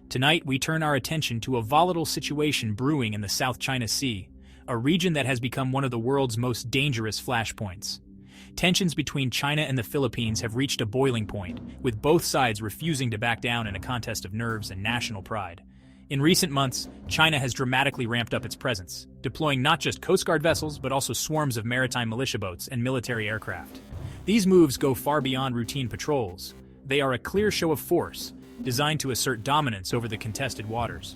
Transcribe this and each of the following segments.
Tonight, we turn our attention to a volatile situation brewing in the South China Sea, a region that has become one of the world's most dangerous flashpoints. Tensions between China and the Philippines have reached a boiling point, with both sides refusing to back down in a contest of nerves and national pride. In recent months, China has dramatically ramped up its presence, deploying not just Coast Guard vessels but also swarms of maritime militia boats and military aircraft. These moves go far beyond routine patrols. They are a clear show of force, designed to assert dominance over the contested waters.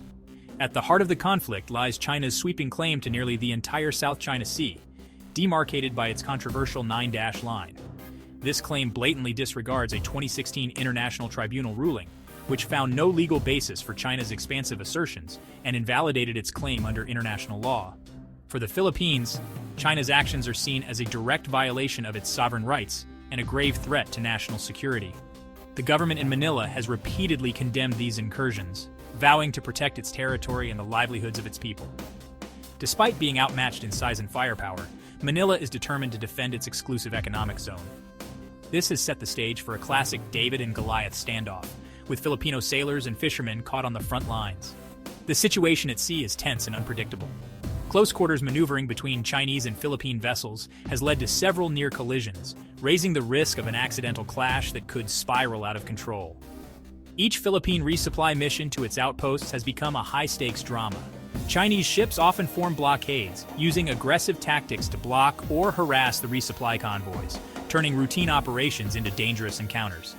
At the heart of the conflict lies China's sweeping claim to nearly the entire South China Sea, demarcated by its controversial 9-dash line. This claim blatantly disregards a 2016 International Tribunal ruling, which found no legal basis for China's expansive assertions and invalidated its claim under international law. For the Philippines, China's actions are seen as a direct violation of its sovereign rights and a grave threat to national security. The government in Manila has repeatedly condemned these incursions, vowing to protect its territory and the livelihoods of its people. Despite being outmatched in size and firepower, Manila is determined to defend its exclusive economic zone. This has set the stage for a classic David and Goliath standoff, with Filipino sailors and fishermen caught on the front lines. The situation at sea is tense and unpredictable. Close-quarters maneuvering between Chinese and Philippine vessels has led to several near collisions, raising the risk of an accidental clash that could spiral out of control. Each Philippine resupply mission to its outposts has become a high-stakes drama. Chinese ships often form blockades, using aggressive tactics to block or harass the resupply convoys, turning routine operations into dangerous encounters.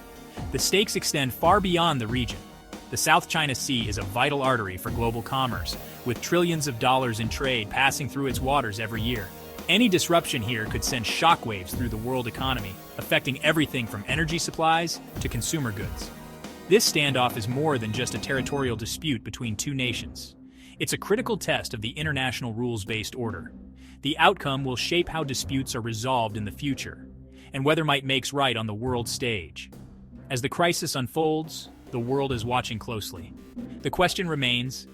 The stakes extend far beyond the region. The South China Sea is a vital artery for global commerce, with trillions of dollars in trade passing through its waters every year. Any disruption here could send shockwaves through the world economy, affecting everything from energy supplies to consumer goods. This standoff is more than just a territorial dispute between two nations. It's a critical test of the international rules-based order. The outcome will shape how disputes are resolved in the future, and whether might makes right on the world stage. As the crisis unfolds, the world is watching closely. The question remains,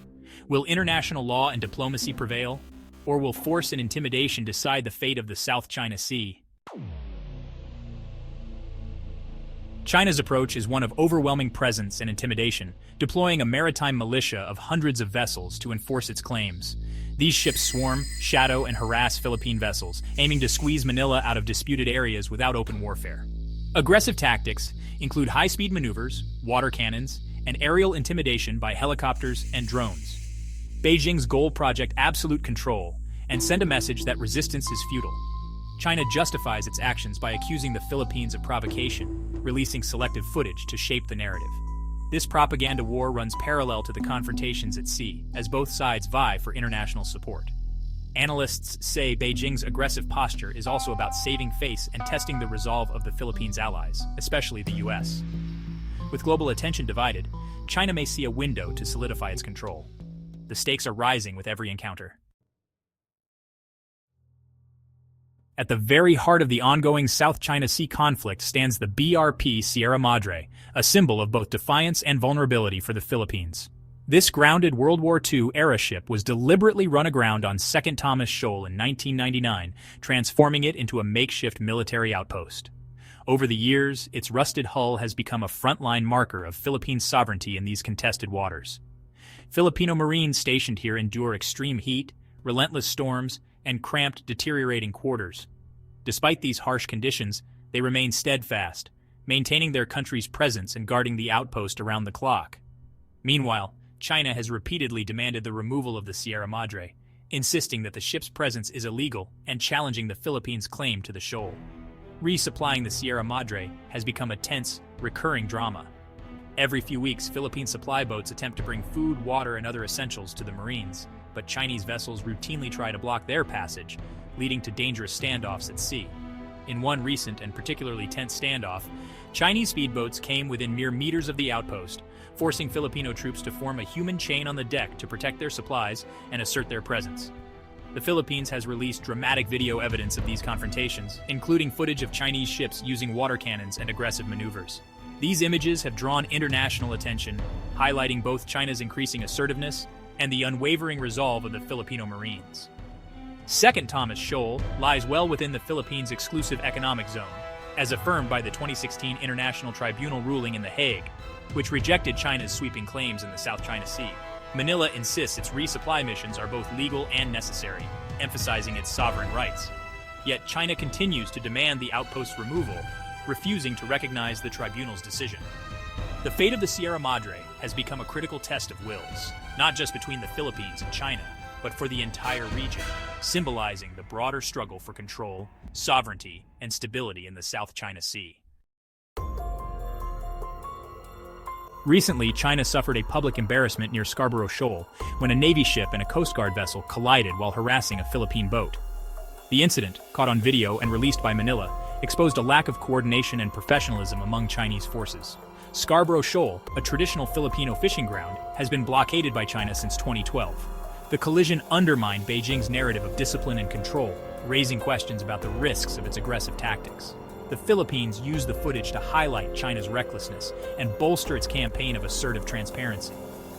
will international law and diplomacy prevail, or will force and intimidation decide the fate of the South China Sea? China's approach is one of overwhelming presence and intimidation, deploying a maritime militia of hundreds of vessels to enforce its claims. These ships swarm, shadow, and harass Philippine vessels, aiming to squeeze Manila out of disputed areas without open warfare. Aggressive tactics include high-speed maneuvers, water cannons, and aerial intimidation by helicopters and drones. Beijing's goal: project absolute control and send a message that resistance is futile. China justifies its actions by accusing the Philippines of provocation, releasing selective footage to shape the narrative. This propaganda war runs parallel to the confrontations at sea, as both sides vie for international support. Analysts say Beijing's aggressive posture is also about saving face and testing the resolve of the Philippines' allies, especially the US. With global attention divided, China may see a window to solidify its control. The stakes are rising with every encounter. At the very heart of the ongoing South China Sea conflict stands the BRP Sierra Madre, a symbol of both defiance and vulnerability for the Philippines. This grounded World War II-era ship was deliberately run aground on 2nd Thomas Shoal in 1999, transforming it into a makeshift military outpost. Over the years, its rusted hull has become a frontline marker of Philippine sovereignty in these contested waters. Filipino Marines stationed here endure extreme heat, relentless storms, and cramped, deteriorating quarters. Despite these harsh conditions, they remain steadfast, maintaining their country's presence and guarding the outpost around the clock. Meanwhile, China has repeatedly demanded the removal of the Sierra Madre, insisting that the ship's presence is illegal and challenging the Philippines' claim to the shoal. Resupplying the Sierra Madre has become a tense, recurring drama. Every few weeks, Philippine supply boats attempt to bring food, water, and other essentials to the Marines, but Chinese vessels routinely try to block their passage, leading to dangerous standoffs at sea. In one recent and particularly tense standoff, Chinese speedboats came within mere meters of the outpost, forcing Filipino troops to form a human chain on the deck to protect their supplies and assert their presence. The Philippines has released dramatic video evidence of these confrontations, including footage of Chinese ships using water cannons and aggressive maneuvers. These images have drawn international attention, highlighting both China's increasing assertiveness and the unwavering resolve of the Filipino Marines. 2nd Thomas Shoal lies well within the Philippines' exclusive economic zone, as affirmed by the 2016 International Tribunal ruling in The Hague. which rejected China's sweeping claims in the South China Sea. Manila insists its resupply missions are both legal and necessary, emphasizing its sovereign rights. Yet China continues to demand the outpost's removal, refusing to recognize the tribunal's decision. The fate of the Sierra Madre has become a critical test of wills, not just between the Philippines and China, but for the entire region, symbolizing the broader struggle for control, sovereignty, and stability in the South China Sea. Recently, China suffered a public embarrassment near Scarborough Shoal when a Navy ship and a Coast Guard vessel collided while harassing a Philippine boat. The incident, caught on video and released by Manila, exposed a lack of coordination and professionalism among Chinese forces. Scarborough Shoal, a traditional Filipino fishing ground, has been blockaded by China since 2012. The collision undermined Beijing's narrative of discipline and control, raising questions about the risks of its aggressive tactics. The Philippines used the footage to highlight China's recklessness and bolster its campaign of assertive transparency.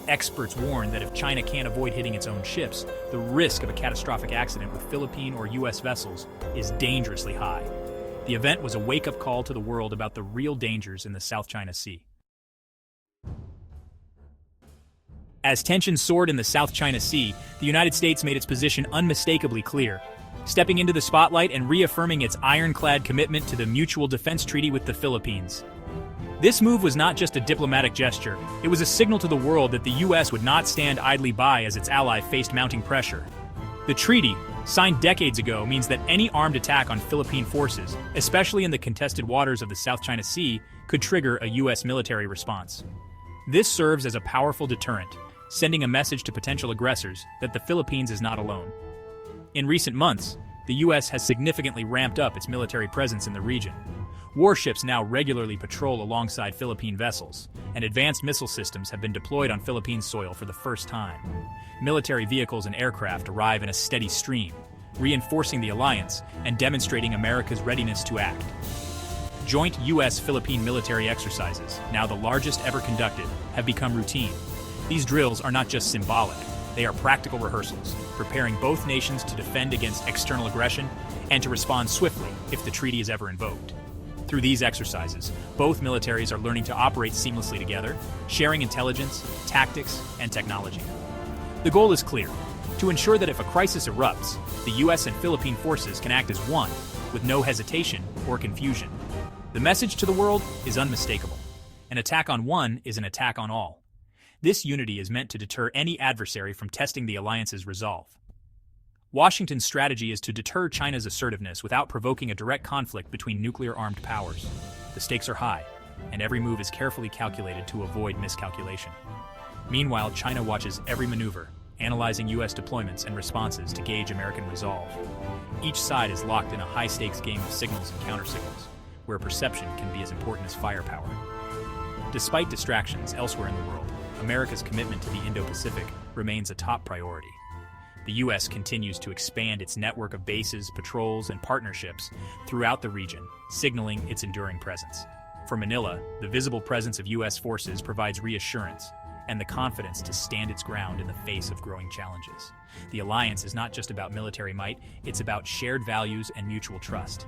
Experts warn that if China can't avoid hitting its own ships, the risk of a catastrophic accident with Philippine or U.S. vessels is dangerously high. The event was a wake-up call to the world about the real dangers in the South China Sea. As tensions soared in the South China Sea, the United States made its position unmistakably clear, stepping into the spotlight and reaffirming its ironclad commitment to the Mutual Defense Treaty with the Philippines. This move was not just a diplomatic gesture, it was a signal to the world that the U.S. would not stand idly by as its ally faced mounting pressure. The treaty, signed decades ago, means that any armed attack on Philippine forces, especially in the contested waters of the South China Sea, could trigger a U.S. military response. This serves as a powerful deterrent, sending a message to potential aggressors that the Philippines is not alone. In recent months, the U.S. has significantly ramped up its military presence in the region. Warships now regularly patrol alongside Philippine vessels, and advanced missile systems have been deployed on Philippine soil for the first time. Military vehicles and aircraft arrive in a steady stream, reinforcing the alliance and demonstrating America's readiness to act. Joint U.S.-Philippine military exercises, now the largest ever conducted, have become routine. These drills are not just symbolic, they are practical rehearsals, preparing both nations to defend against external aggression and to respond swiftly if the treaty is ever invoked. Through these exercises, both militaries are learning to operate seamlessly together, sharing intelligence, tactics, and technology. The goal is clear: to ensure that if a crisis erupts, the U.S. and Philippine forces can act as one, with no hesitation or confusion. The message to the world is unmistakable. An attack on one is an attack on all. This unity is meant to deter any adversary from testing the alliance's resolve. Washington's strategy is to deter China's assertiveness without provoking a direct conflict between nuclear-armed powers. The stakes are high, and every move is carefully calculated to avoid miscalculation. Meanwhile, China watches every maneuver, analyzing U.S. deployments and responses to gauge American resolve. Each side is locked in a high-stakes game of signals and countersignals, where perception can be as important as firepower. Despite distractions elsewhere in the world, America's commitment to the Indo-Pacific remains a top priority. The U.S. continues to expand its network of bases, patrols, and partnerships throughout the region, signaling its enduring presence. For Manila, the visible presence of U.S. forces provides reassurance and the confidence to stand its ground in the face of growing challenges. The alliance is not just about military might, it's about shared values and mutual trust.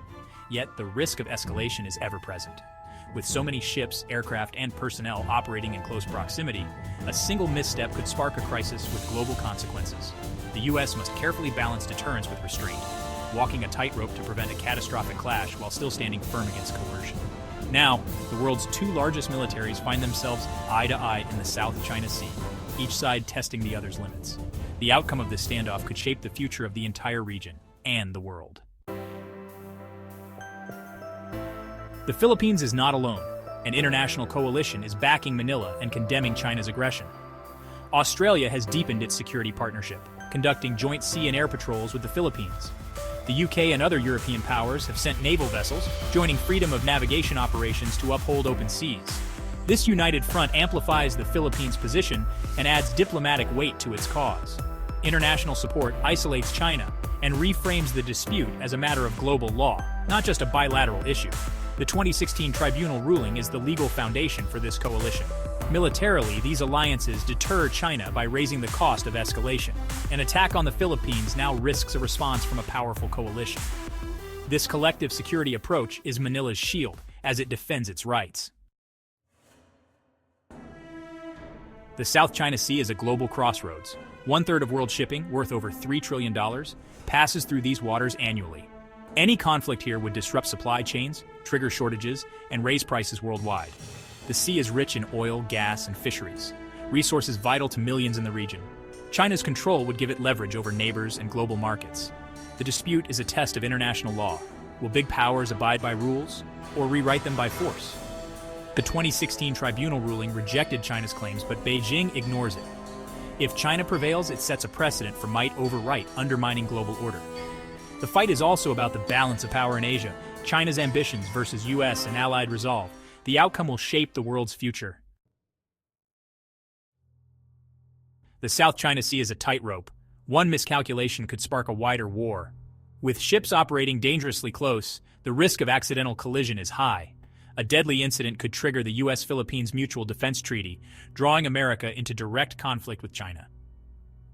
Yet, the risk of escalation is ever present. With so many ships, aircraft, and personnel operating in close proximity, a single misstep could spark a crisis with global consequences. The U.S. must carefully balance deterrence with restraint, walking a tightrope to prevent a catastrophic clash while still standing firm against coercion. Now, the world's two largest militaries find themselves eye to eye in the South China Sea, each side testing the other's limits. The outcome of this standoff could shape the future of the entire region and the world. The Philippines is not alone. An international coalition is backing Manila and condemning China's aggression. Australia has deepened its security partnership, conducting joint sea and air patrols with the Philippines. The UK and other European powers have sent naval vessels, joining freedom of navigation operations to uphold open seas. This united front amplifies the Philippines' position and adds diplomatic weight to its cause. International support isolates China and reframes the dispute as a matter of global law, not just a bilateral issue. The 2016 tribunal ruling is the legal foundation for this coalition. Militarily, these alliances deter China by raising the cost of escalation. An attack on the Philippines now risks a response from a powerful coalition. This collective security approach is Manila's shield as it defends its rights. The South China Sea is a global crossroads. One-third of world shipping, worth over $3 trillion, passes through these waters annually. Any conflict here would disrupt supply chains, trigger shortages, and raise prices worldwide. The sea is rich in oil, gas, and fisheries, resources vital to millions in the region. China's control would give it leverage over neighbors and global markets. The dispute is a test of international law. Will big powers abide by rules, or rewrite them by force? The 2016 tribunal ruling rejected China's claims, but Beijing ignores it. If China prevails, it sets a precedent for might over right, undermining global order. The fight is also about the balance of power in Asia, China's ambitions versus US and allied resolve. The outcome will shape the world's future. The South China Sea is a tightrope. One miscalculation could spark a wider war. With ships operating dangerously close, the risk of accidental collision is high. A deadly incident could trigger the US-Philippines Mutual Defense Treaty, drawing America into direct conflict with China.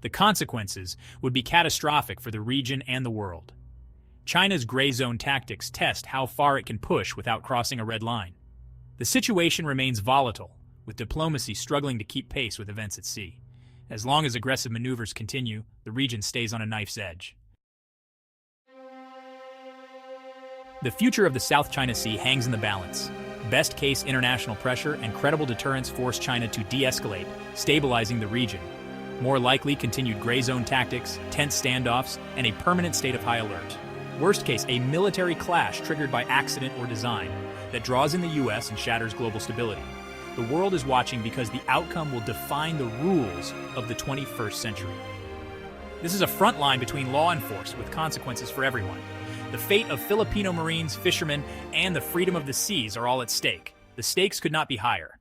The consequences would be catastrophic for the region and the world. China's gray zone tactics test how far it can push without crossing a red line. The situation remains volatile, with diplomacy struggling to keep pace with events at sea. As long as aggressive maneuvers continue, the region stays on a knife's edge. The future of the South China Sea hangs in the balance. Best-case international pressure and credible deterrence force China to de-escalate, stabilizing the region. More likely, continued gray zone tactics, tense standoffs, and a permanent state of high alert. Worst case, a military clash triggered by accident or design that draws in the US and shatters global stability. The world is watching because the outcome will define the rules of the 21st century. This is a front line between law and force, with consequences for everyone. The fate of Filipino Marines, fishermen, and the freedom of the seas are all at stake. The stakes could not be higher.